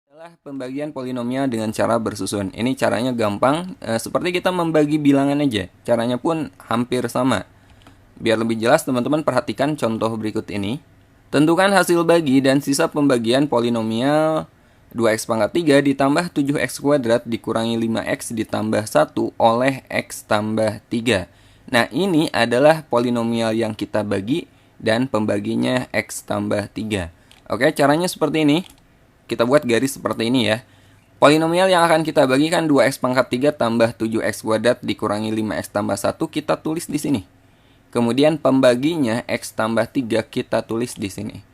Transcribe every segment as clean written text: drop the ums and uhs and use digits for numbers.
Adalah pembagian polinomial dengan cara bersusun. Ini caranya gampang, seperti kita membagi bilangan aja. Caranya pun hampir sama. Biar lebih jelas, teman-teman perhatikan contoh berikut ini. Tentukan hasil bagi dan sisa pembagian polinomial 2x pangkat 3 ditambah 7x kuadrat dikurangi 5x ditambah 1 oleh x tambah 3. Nah, ini adalah polinomial yang kita bagi dan pembaginya x tambah 3. Oke, caranya seperti ini. Kita buat garis seperti ini ya. Polinomial yang akan kita bagikan 2x pangkat 3 tambah 7x kuadrat dikurangi 5x tambah 1 kita tulis di sini. Kemudian pembaginya x tambah 3 kita tulis di sini.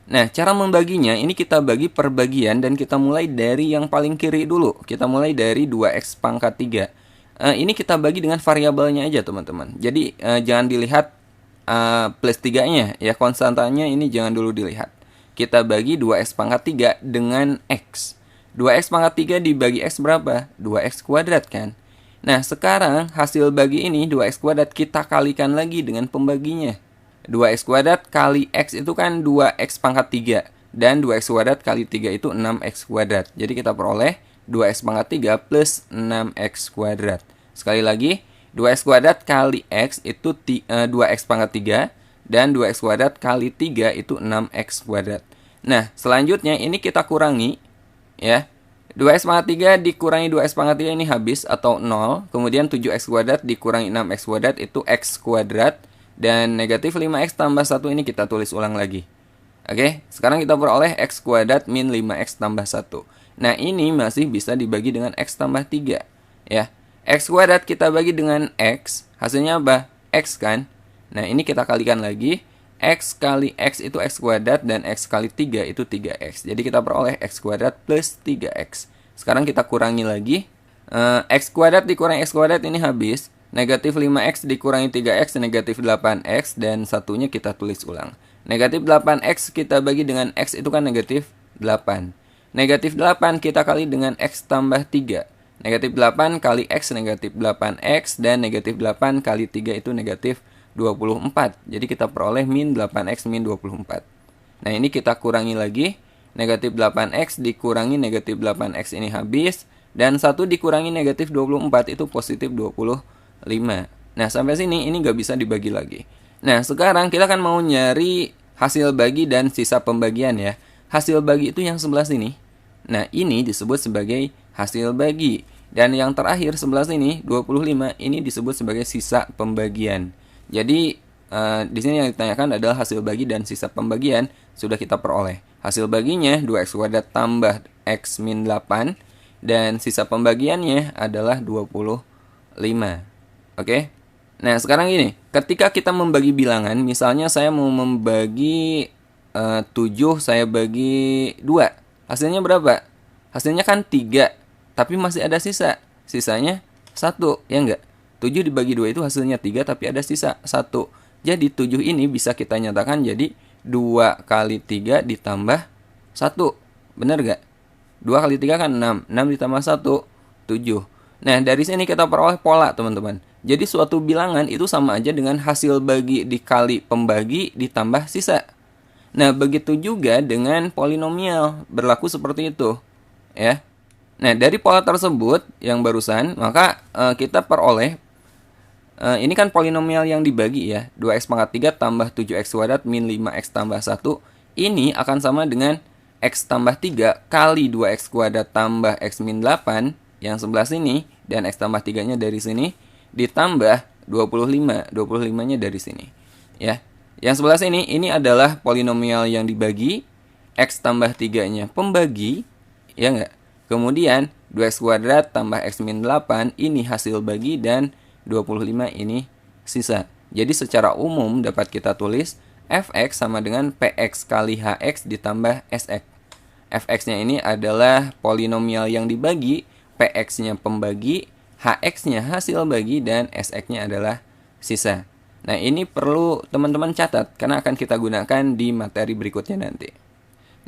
Nah, cara membaginya ini kita bagi per bagian dan kita mulai dari yang paling kiri dulu. Kita mulai dari 2x pangkat 3. Ini kita bagi dengan variabelnya aja teman-teman. Jadi jangan dilihat plus 3-nya ya, konstantanya ini jangan dulu dilihat. Kita bagi 2x pangkat 3 dengan x. 2x pangkat 3 dibagi x berapa? 2x kuadrat kan? Nah, sekarang hasil bagi ini 2x kuadrat kita kalikan lagi dengan pembaginya. 2x kuadrat kali x itu kan 2x pangkat 3. Dan 2x kuadrat kali 3 itu 6x kuadrat. Jadi kita peroleh 2x pangkat 3 plus 6x kuadrat. Sekali lagi, 2x kuadrat kali x itu 2x pangkat 3. Dan 2x kuadrat kali 3 itu 6x kuadrat. Nah, selanjutnya ini kita kurangi ya. 2x pangkat 3 dikurangi 2x pangkat 3 ini habis atau 0. Kemudian 7x kuadrat dikurangi 6x kuadrat itu x kuadrat. Dan negatif 5x tambah 1 ini kita tulis ulang lagi. Oke, sekarang kita peroleh x kuadrat min 5x tambah 1. Nah, ini masih bisa dibagi dengan x tambah 3 ya. X kuadrat kita bagi dengan x, hasilnya apa? X kan? Nah, ini kita kalikan lagi. X kali x itu x kuadrat dan x kali 3 itu 3x. Jadi kita peroleh x kuadrat plus 3x. Sekarang kita kurangi lagi. X kuadrat dikurangi x kuadrat ini habis. Negatif 5x dikurangi 3x negatif 8x. Dan satunya kita tulis ulang. Negatif 8x kita bagi dengan x itu kan negatif 8. Negatif 8 kita kali dengan x tambah 3. Negatif 8 kali x negatif 8x. Dan negatif 8 kali 3 itu negatif 24. Jadi kita peroleh min 8x min 24. Nah, ini kita kurangi lagi. Negatif 8x dikurangi negatif 8x ini habis. Dan 1 dikurangi negatif 24 itu positif 25. Nah, sampai sini ini nggak bisa dibagi lagi. Nah, sekarang kita kan mau nyari hasil bagi dan sisa pembagian ya. Hasil bagi itu yang sebelah sini. Nah, ini disebut sebagai hasil bagi. Dan yang terakhir sebelah sini 25 ini disebut sebagai sisa pembagian. Jadi di sini yang ditanyakan adalah hasil bagi dan sisa pembagian sudah kita peroleh. Hasil baginya 2x kuadrat tambah x min 8 dan sisa pembagiannya adalah 25. Oke. Nah, sekarang gini, ketika kita membagi bilangan, misalnya saya mau membagi 7 saya bagi 2. Hasilnya berapa? Hasilnya kan 3, tapi masih ada sisa. Sisanya 1, ya enggak? 7 dibagi 2 itu hasilnya 3 tapi ada sisa 1. Jadi 7 ini bisa kita nyatakan jadi 2 kali 3 ditambah 1. Benar gak? 2 kali 3 kan 6. 6 ditambah 1, 7. Nah, dari sini kita peroleh pola teman-teman. Jadi suatu bilangan itu sama aja dengan hasil bagi dikali pembagi ditambah sisa. Nah, begitu juga dengan polinomial. Berlaku seperti itu. Ya. Nah, dari pola tersebut yang barusan, maka kita peroleh ini kan polinomial yang dibagi ya. 2x pangkat 3 tambah 7x kuadrat min 5x tambah 1. Ini akan sama dengan x tambah 3 kali 2x kuadrat tambah x min 8 yang sebelah sini. Dan x tambah 3-nya dari sini. Ditambah 25. 25-nya dari sini. Ya. Yang sebelah sini ini adalah polinomial yang dibagi. X tambah 3-nya pembagi. Ya enggak? Kemudian 2x kuadrat tambah x min 8 ini hasil bagi dan 25 ini sisa. Jadi secara umum dapat kita tulis fx sama dengan px kali hx ditambah sx. Fx-nya ini adalah polinomial yang dibagi, px-nya pembagi, hx-nya hasil bagi, dan sx-nya adalah sisa. Nah, ini perlu teman-teman catat karena akan kita gunakan di materi berikutnya nanti.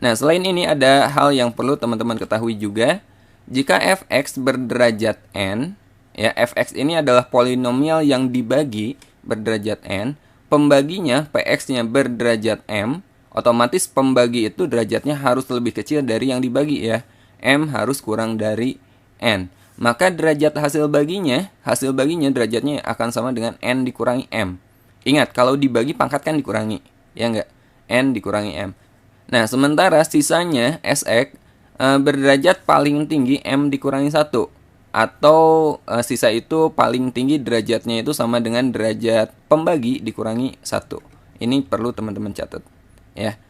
Nah, selain ini ada hal yang perlu teman-teman ketahui juga. Jika fx berderajat n, ya, fx ini adalah polinomial yang dibagi berderajat n, pembaginya px-nya berderajat m, Otomatis pembagi itu derajatnya harus lebih kecil dari yang dibagi ya. M harus kurang dari N. Maka derajat hasil baginya derajatnya akan sama dengan N dikurangi M. Ingat, kalau dibagi pangkat kan dikurangi, ya enggak? N dikurangi M. Nah, sementara sisanya SX berderajat paling tinggi M dikurangi 1. Atau sisa itu paling tinggi derajatnya itu sama dengan derajat pembagi dikurangi 1. Ini perlu teman-teman catat, ya.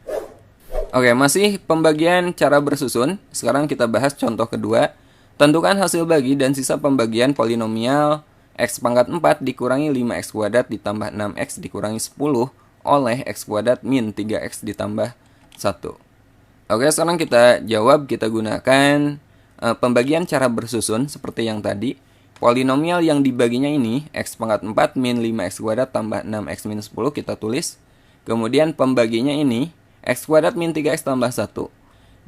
Oke, masih pembagian cara bersusun. Sekarang kita bahas contoh kedua. Tentukan hasil bagi dan sisa pembagian polinomial x pangkat 4 dikurangi 5x kuadrat ditambah 6x dikurangi 10 oleh x kuadrat min 3x ditambah 1. Oke, sekarang kita jawab, kita gunakan pembagian cara bersusun seperti yang tadi. Polinomial yang dibaginya ini x pangkat 4 min 5x kuadrat tambah 6x min 10 kita tulis. Kemudian pembaginya ini x kuadrat min 3x tambah 1.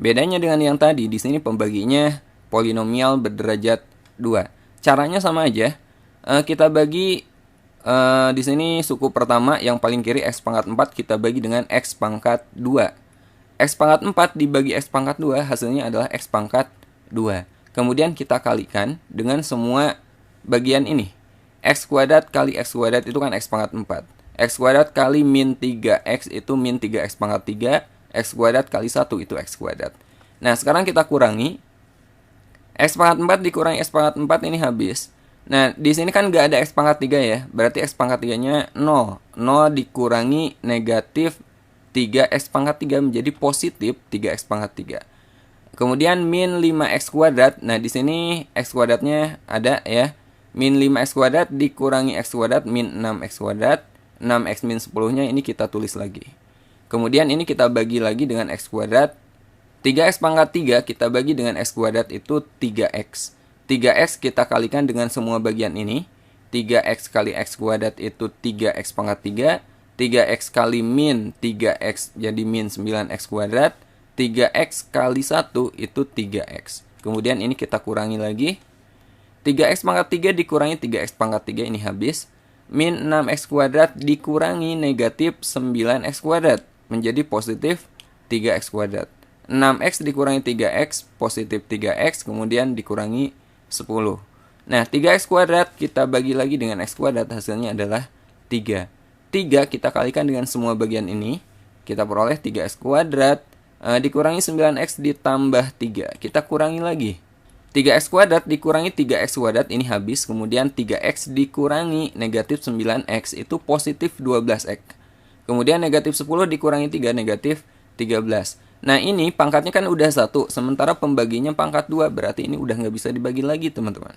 Bedanya dengan yang tadi, di sini pembaginya polinomial berderajat 2. Caranya sama aja. Kita bagi di sini suku pertama yang paling kiri x pangkat 4 kita bagi dengan x pangkat 2. X pangkat 4 dibagi x pangkat 2 hasilnya adalah x pangkat 2. Kemudian kita kalikan dengan semua bagian ini. X kuadrat kali x kuadrat itu kan x pangkat 4. X kuadrat kali min 3x itu min 3x pangkat 3. X kuadrat kali 1 itu x kuadrat. Nah, sekarang kita kurangi. X pangkat 4 dikurangi x pangkat 4 ini habis. Nah, di sini kan nggak ada x pangkat 3 ya. Berarti x pangkat 3-nya 0. 0 dikurangi negatif 3x pangkat 3 menjadi positif 3x pangkat 3. Kemudian min 5x kuadrat. Nah, di sini x kuadratnya ada ya. Min 5x kuadrat dikurangi x kuadrat min 6x kuadrat. 6x min 10-nya ini kita tulis lagi. Kemudian ini kita bagi lagi dengan x kuadrat. 3x pangkat 3 kita bagi dengan x kuadrat itu 3x. 3x kita kalikan dengan semua bagian ini. 3x kali x kuadrat itu 3x pangkat 3. 3x kali min 3x jadi min 9x kuadrat. 3x kali 1 itu 3x. Kemudian ini kita kurangi lagi. 3x pangkat 3 dikurangi 3x pangkat 3 ini habis. Min 6x kuadrat dikurangi negatif 9x kuadrat menjadi positif 3x kuadrat. 6x dikurangi 3x positif 3x kemudian dikurangi 10. Nah, 3x kuadrat kita bagi lagi dengan x kuadrat hasilnya adalah 3. 3 kita kalikan dengan semua bagian ini. Kita peroleh 3x kuadrat dikurangi 9x ditambah 3. Kita kurangi lagi. 3x kuadrat dikurangi 3x kuadrat ini habis. Kemudian 3x dikurangi negatif 9x itu positif 12x. Kemudian negatif 10 dikurangi 3 negatif 13. Nah, ini pangkatnya kan udah 1. Sementara pembaginya pangkat 2. Berarti ini udah nggak bisa dibagi lagi teman-teman.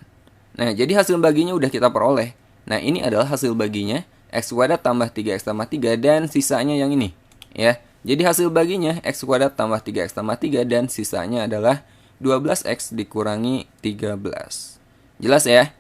Nah, jadi hasil baginya udah kita peroleh. Nah, ini adalah hasil baginya x kuadrat tambah 3x tambah 3 dan sisanya yang ini ya. Jadi hasil baginya x kuadrat tambah 3x tambah 3 dan sisanya adalah 12x dikurangi 13. Jelas ya?